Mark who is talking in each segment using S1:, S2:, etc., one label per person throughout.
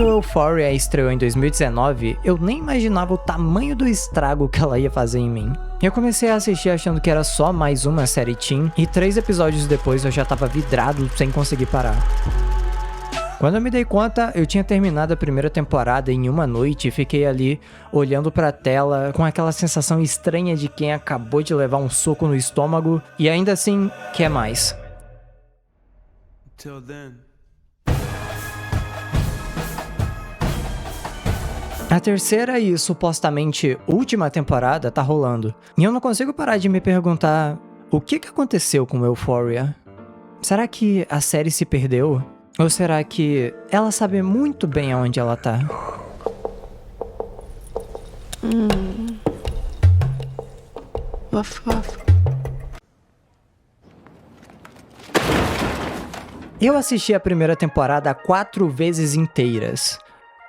S1: Quando Euphoria estreou em 2019, eu nem imaginava o tamanho do estrago que ela ia fazer em mim. Eu comecei a assistir achando que era só mais uma série teen, e 3 episódios depois eu já tava vidrado sem conseguir parar. Quando eu me dei conta, eu tinha terminado a primeira temporada em uma noite e fiquei ali, olhando pra tela, com aquela sensação estranha de quem acabou de levar um soco no estômago e ainda assim quer mais. A terceira e supostamente última temporada tá rolando, e eu não consigo parar de me perguntar o que aconteceu com Euphoria? Será que a série se perdeu? Ou será que ela sabe muito bem aonde ela tá? Eu assisti a primeira temporada 4 vezes inteiras.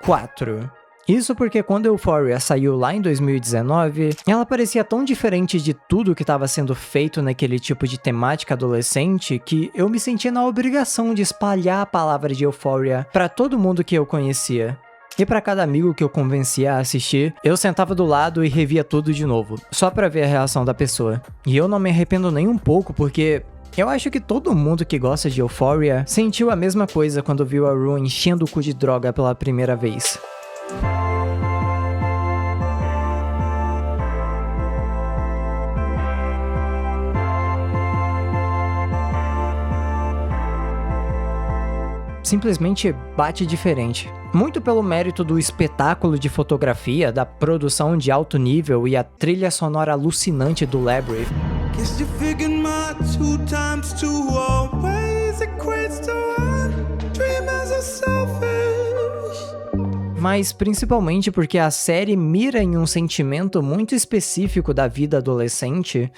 S1: 4. Isso porque quando Euphoria saiu lá em 2019, ela parecia tão diferente de tudo que estava sendo feito naquele tipo de temática adolescente que eu me sentia na obrigação de espalhar a palavra de Euphoria para todo mundo que eu conhecia. E para cada amigo que eu convencia a assistir, eu sentava do lado e revia tudo de novo, só para ver a reação da pessoa. E eu não me arrependo nem um pouco porque eu acho que todo mundo que gosta de Euphoria sentiu a mesma coisa quando viu a Rue enchendo o cu de droga pela primeira vez. Simplesmente bate diferente. Muito pelo mérito do espetáculo de fotografia, da produção de alto nível e a trilha sonora alucinante do Labyrinth. Mas principalmente porque a série mira em um sentimento muito específico da vida adolescente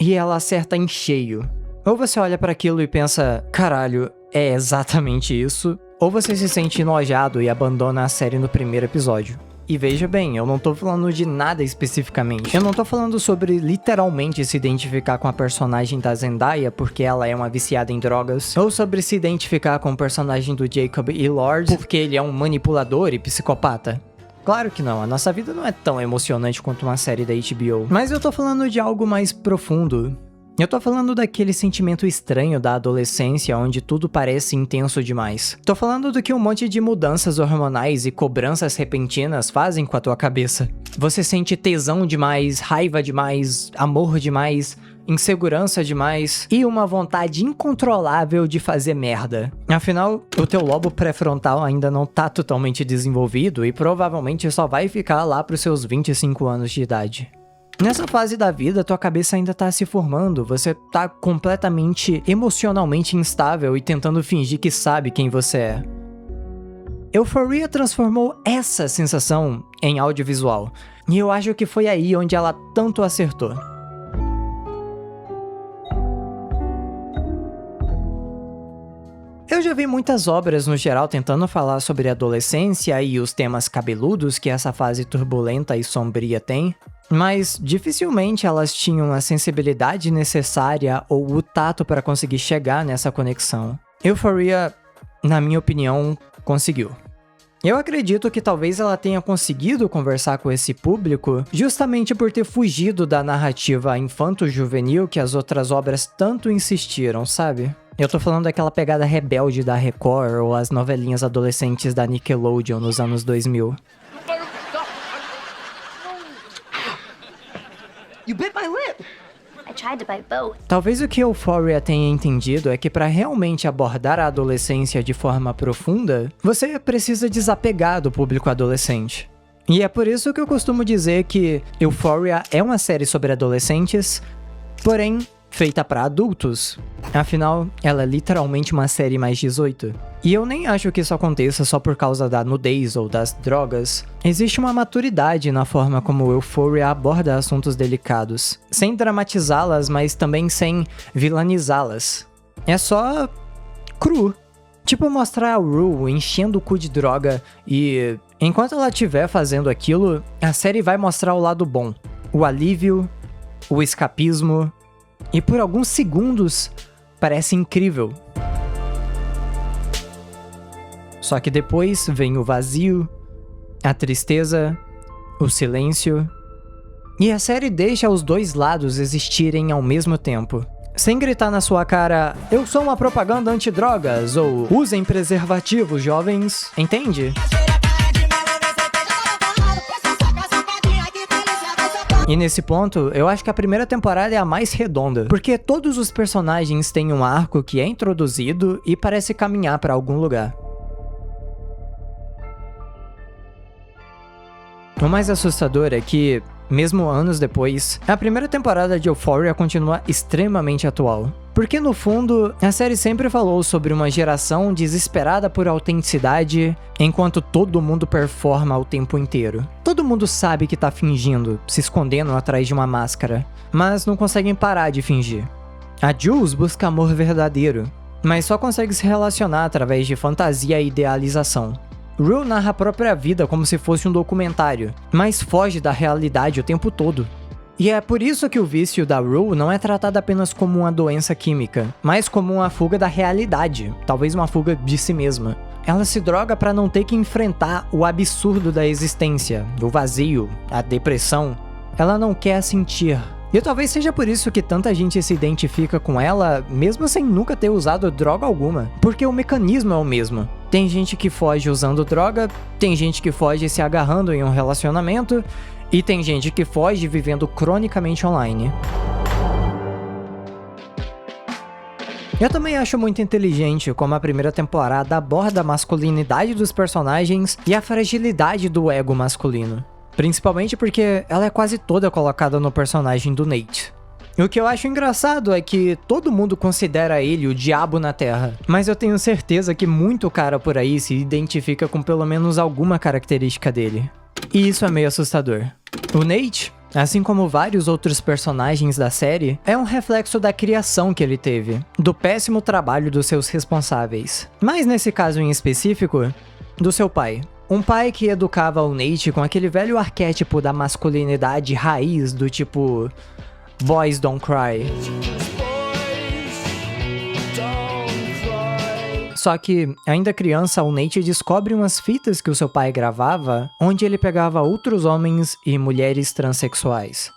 S1: e ela acerta em cheio. Ou você olha para aquilo e pensa, caralho, é exatamente isso, ou você se sente enojado e abandona a série no primeiro episódio. E veja bem, eu não tô falando de nada especificamente. Eu não tô falando sobre literalmente se identificar com a personagem da Zendaya porque ela é uma viciada em drogas, ou sobre se identificar com o personagem do Jacob Elord porque ele é um manipulador e psicopata. Claro que não, a nossa vida não é tão emocionante quanto uma série da HBO. Mas eu tô falando de algo mais profundo. Eu tô falando daquele sentimento estranho da adolescência onde tudo parece intenso demais. Tô falando do que um monte de mudanças hormonais e cobranças repentinas fazem com a tua cabeça. Você sente tesão demais, raiva demais, amor demais, insegurança demais e uma vontade incontrolável de fazer merda. Afinal, o teu lobo pré-frontal ainda não tá totalmente desenvolvido e provavelmente só vai ficar lá pros seus 25 anos de idade. Nessa fase da vida, tua cabeça ainda tá se formando, você tá completamente emocionalmente instável e tentando fingir que sabe quem você é. Euphoria transformou essa sensação em audiovisual, e eu acho que foi aí onde ela tanto acertou. Eu já vi muitas obras no geral tentando falar sobre a adolescência e os temas cabeludos que essa fase turbulenta e sombria tem, mas dificilmente elas tinham a sensibilidade necessária ou o tato para conseguir chegar nessa conexão. Euphoria, na minha opinião, conseguiu. Eu acredito que talvez ela tenha conseguido conversar com esse público justamente por ter fugido da narrativa infanto-juvenil que as outras obras tanto insistiram, sabe? Eu tô falando daquela pegada rebelde da Record ou as novelinhas adolescentes da Nickelodeon nos anos 2000.
S2: You bit my lip! I tried to bite both.
S1: Talvez o que Euphoria tenha entendido é que para realmente abordar a adolescência de forma profunda, você precisa desapegar do público adolescente. E é por isso que eu costumo dizer que Euphoria é uma série sobre adolescentes, porém feita para adultos. Afinal, ela é literalmente uma série mais 18. E eu nem acho que isso aconteça só por causa da nudez ou das drogas. Existe uma maturidade na forma como Euphoria aborda assuntos delicados, sem dramatizá-las, mas também sem vilanizá-las. É só cru. Tipo mostrar a Rue enchendo o cu de droga e, enquanto ela estiver fazendo aquilo, a série vai mostrar o lado bom, o alívio, o escapismo. E por alguns segundos, parece incrível. Só que depois vem o vazio, a tristeza, o silêncio. E a série deixa os dois lados existirem ao mesmo tempo. Sem gritar na sua cara, eu sou uma propaganda antidrogas, ou usem preservativos, jovens, entende? E nesse ponto, eu acho que a primeira temporada é a mais redonda, porque todos os personagens têm um arco que é introduzido e parece caminhar para algum lugar. O mais assustador é que, mesmo anos depois, a primeira temporada de Euphoria continua extremamente atual. Porque no fundo, a série sempre falou sobre uma geração desesperada por autenticidade, enquanto todo mundo performa o tempo inteiro. Todo mundo sabe que tá fingindo, se escondendo atrás de uma máscara, mas não conseguem parar de fingir. A Jules busca amor verdadeiro, mas só consegue se relacionar através de fantasia e idealização. Rue narra a própria vida como se fosse um documentário, mas foge da realidade o tempo todo. E é por isso que o vício da Rue não é tratado apenas como uma doença química, mas como uma fuga da realidade, talvez uma fuga de si mesma. Ela se droga para não ter que enfrentar o absurdo da existência, o vazio, a depressão. Ela não quer sentir. E talvez seja por isso que tanta gente se identifica com ela, mesmo sem nunca ter usado droga alguma, porque o mecanismo é o mesmo. Tem gente que foge usando droga, tem gente que foge se agarrando em um relacionamento, e tem gente que foge vivendo cronicamente online. Eu também acho muito inteligente como a primeira temporada aborda a masculinidade dos personagens e a fragilidade do ego masculino. Principalmente porque ela é quase toda colocada no personagem do Nate. O que eu acho engraçado é que todo mundo considera ele o diabo na Terra, mas eu tenho certeza que muito cara por aí se identifica com pelo menos alguma característica dele. E isso é meio assustador. O Nate, assim como vários outros personagens da série, é um reflexo da criação que ele teve, do péssimo trabalho dos seus responsáveis. Mas nesse caso em específico, do seu pai. Um pai que educava o Nate com aquele velho arquétipo da masculinidade raiz do tipo Boys Don't Cry. Só que, ainda criança, o Nate descobre umas fitas que o seu pai gravava, onde ele pegava outros homens e mulheres transexuais.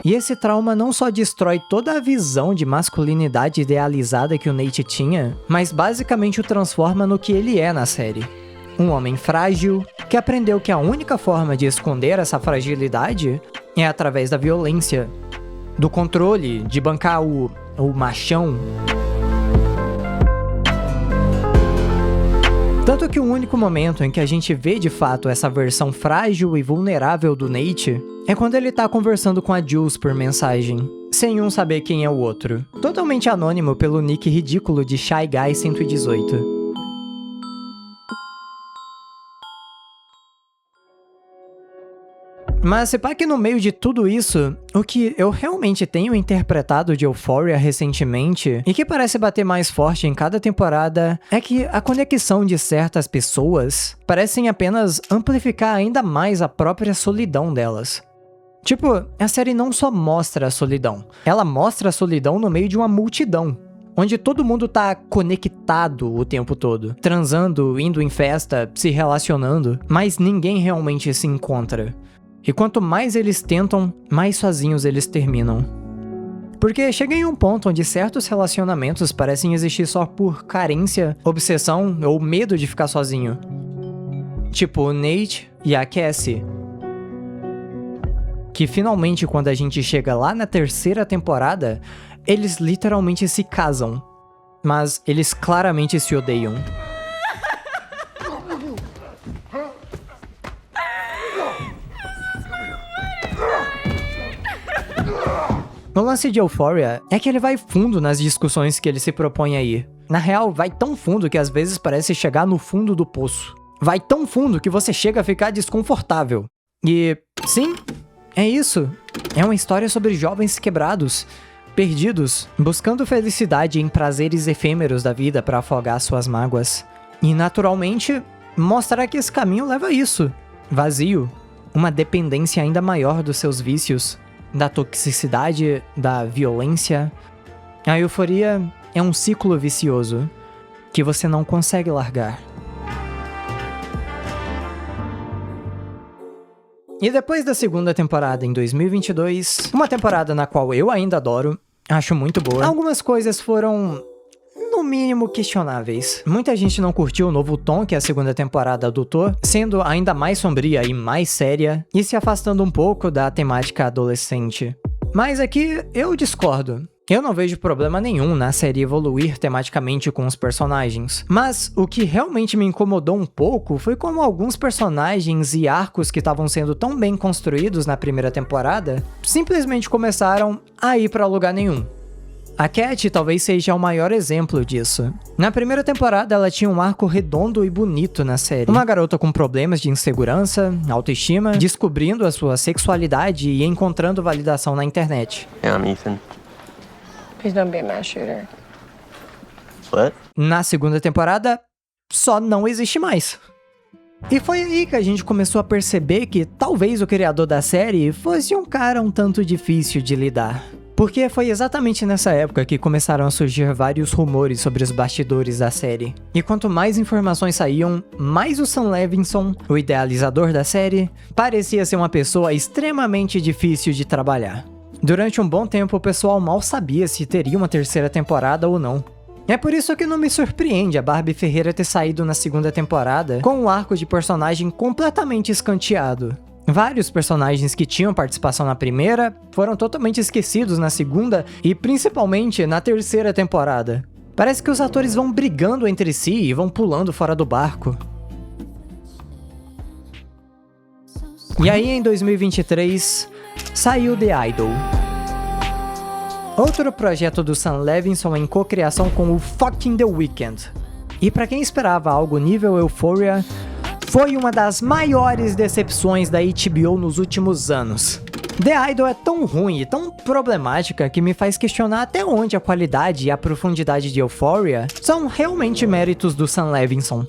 S1: E esse trauma não só destrói toda a visão de masculinidade idealizada que o Nate tinha, mas basicamente o transforma no que ele é na série. Um homem frágil, que aprendeu que a única forma de esconder essa fragilidade é através da violência, do controle, de bancar o machão. Tanto que o único momento em que a gente vê de fato essa versão frágil e vulnerável do Nate é quando ele tá conversando com a Jules por mensagem, sem um saber quem é o outro. Totalmente anônimo pelo nick ridículo de Shy Guy 118. Mas se pá que no meio de tudo isso, o que eu realmente tenho interpretado de Euphoria recentemente, e que parece bater mais forte em cada temporada, é que a conexão de certas pessoas parecem apenas amplificar ainda mais a própria solidão delas. Tipo, a série não só mostra a solidão, ela mostra a solidão no meio de uma multidão, onde todo mundo tá conectado o tempo todo, transando, indo em festa, se relacionando, mas ninguém realmente se encontra. E quanto mais eles tentam, mais sozinhos eles terminam. Porque chega em um ponto onde certos relacionamentos parecem existir só por carência, obsessão ou medo de ficar sozinho. Tipo o Nate e a Cassie. Que finalmente, quando a gente chega lá na terceira temporada, eles literalmente se casam. Mas eles claramente se odeiam. O lance de Euphoria é que ele vai fundo nas discussões que ele se propõe aí. Na real, vai tão fundo que às vezes parece chegar no fundo do poço. Vai tão fundo que você chega a ficar desconfortável. E, sim, é isso. É uma história sobre jovens quebrados, perdidos, buscando felicidade em prazeres efêmeros da vida para afogar suas mágoas. E, naturalmente, mostrar que esse caminho leva a isso. Vazio. Uma dependência ainda maior dos seus vícios. Da toxicidade, da violência. A euforia é um ciclo vicioso, que você não consegue largar. E depois da segunda temporada em 2022, uma temporada na qual eu ainda adoro, acho muito boa, algumas coisas foram, no mínimo, questionáveis. Muita gente não curtiu o novo tom que a segunda temporada adotou, sendo ainda mais sombria e mais séria, e se afastando um pouco da temática adolescente. Mas aqui eu discordo. Eu não vejo problema nenhum na série evoluir tematicamente com os personagens, mas o que realmente me incomodou um pouco foi como alguns personagens e arcos que estavam sendo tão bem construídos na primeira temporada simplesmente começaram a ir pra lugar nenhum. A Cat talvez seja o maior exemplo disso. Na primeira temporada, ela tinha um arco redondo e bonito na série. Uma garota com problemas de insegurança, autoestima, descobrindo a sua sexualidade e encontrando validação na internet.
S3: Yeah, I'm Ethan.
S4: Please don't be a mass shooter.
S3: What?
S1: Na segunda temporada, só não existe mais. E foi aí que a gente começou a perceber que talvez o criador da série fosse um cara um tanto difícil de lidar. Porque foi exatamente nessa época que começaram a surgir vários rumores sobre os bastidores da série. E quanto mais informações saíam, mais o Sam Levinson, o idealizador da série, parecia ser uma pessoa extremamente difícil de trabalhar. Durante um bom tempo, o pessoal mal sabia se teria uma terceira temporada ou não. É por isso que não me surpreende a Barbie Ferreira ter saído na segunda temporada com um arco de personagem completamente escanteado. Vários personagens que tinham participação na primeira foram totalmente esquecidos na segunda e principalmente na terceira temporada. Parece que os atores vão brigando entre si e vão pulando fora do barco. E aí em 2023, saiu The Idol. Outro projeto do Sam Levinson em co-criação com o fucking The Weeknd. E pra quem esperava algo nível Euphoria, foi uma das maiores decepções da HBO nos últimos anos. The Idol é tão ruim e tão problemática que me faz questionar até onde a qualidade e a profundidade de Euphoria são realmente méritos do Sam Levinson.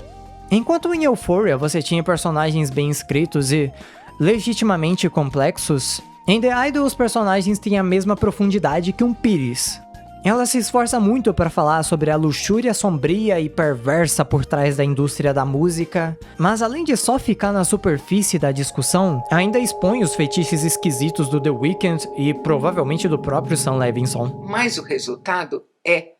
S1: Enquanto em Euphoria você tinha personagens bem escritos e legitimamente complexos, em The Idol os personagens têm a mesma profundidade que um pires. Ela se esforça muito para falar sobre a luxúria sombria e perversa por trás da indústria da música, mas além de só ficar na superfície da discussão, ainda expõe os fetiches esquisitos do The Weeknd e provavelmente do próprio Sam Levinson.
S5: Mas o resultado é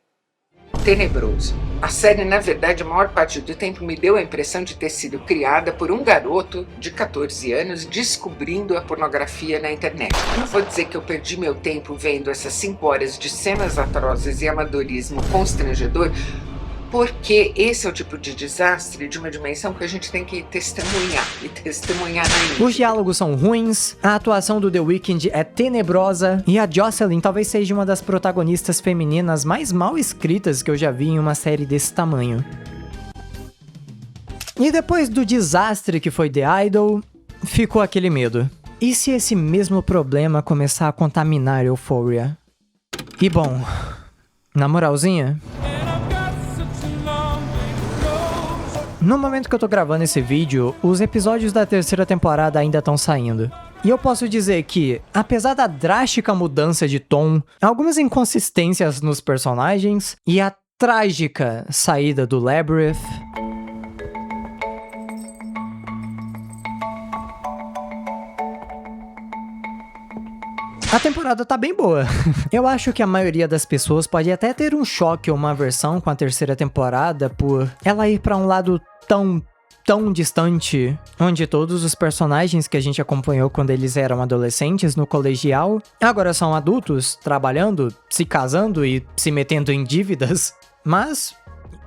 S5: tenebroso. A série, na verdade, a maior parte do tempo me deu a impressão de ter sido criada por um garoto de 14 anos descobrindo a pornografia na internet. Não vou dizer que eu perdi meu tempo vendo essas 5 horas de cenas atrozes e amadorismo constrangedor, porque esse é o tipo de desastre de uma dimensão que a gente tem que testemunhar, e testemunhar ainda.
S1: Os diálogos são ruins, a atuação do The Weeknd é tenebrosa, e a Jocelyn talvez seja uma das protagonistas femininas mais mal escritas que eu já vi em uma série desse tamanho. E depois do desastre que foi The Idol, ficou aquele medo. E se esse mesmo problema começar a contaminar Euphoria? E bom, na moralzinha, no momento que eu tô gravando esse vídeo, os episódios da terceira temporada ainda estão saindo. E eu posso dizer que, apesar da drástica mudança de tom, algumas inconsistências nos personagens e a trágica saída do Labyrinth, a temporada tá bem boa. Eu acho que a maioria das pessoas pode até ter um choque ou uma aversão com a terceira temporada por ela ir pra um lado tão distante, onde todos os personagens que a gente acompanhou quando eles eram adolescentes no colegial, agora são adultos, trabalhando, se casando e se metendo em dívidas. Mas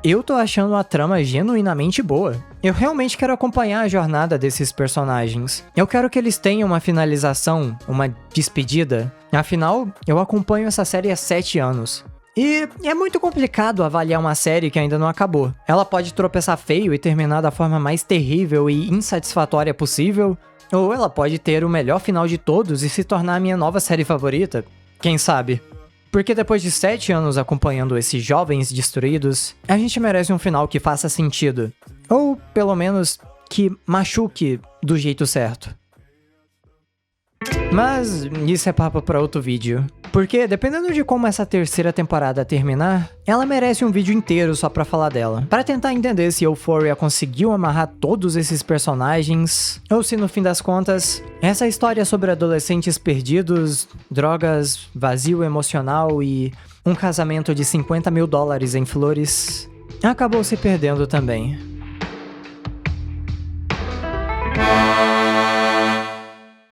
S1: eu tô achando a trama genuinamente boa. Eu realmente quero acompanhar a jornada desses personagens. Eu quero que eles tenham uma finalização, uma despedida. Afinal, eu acompanho essa série há 7 anos. E é muito complicado avaliar uma série que ainda não acabou. Ela pode tropeçar feio e terminar da forma mais terrível e insatisfatória possível, ou ela pode ter o melhor final de todos e se tornar a minha nova série favorita. Quem sabe? Porque depois de 7 anos acompanhando esses jovens destruídos, a gente merece um final que faça sentido. Ou, pelo menos, que machuque do jeito certo. Mas isso é papo para outro vídeo. Porque, dependendo de como essa terceira temporada terminar, ela merece um vídeo inteiro só pra falar dela. Pra tentar entender se Euphoria conseguiu amarrar todos esses personagens, ou se no fim das contas, essa história sobre adolescentes perdidos, drogas, vazio emocional e um casamento de $50 mil em flores acabou se perdendo também.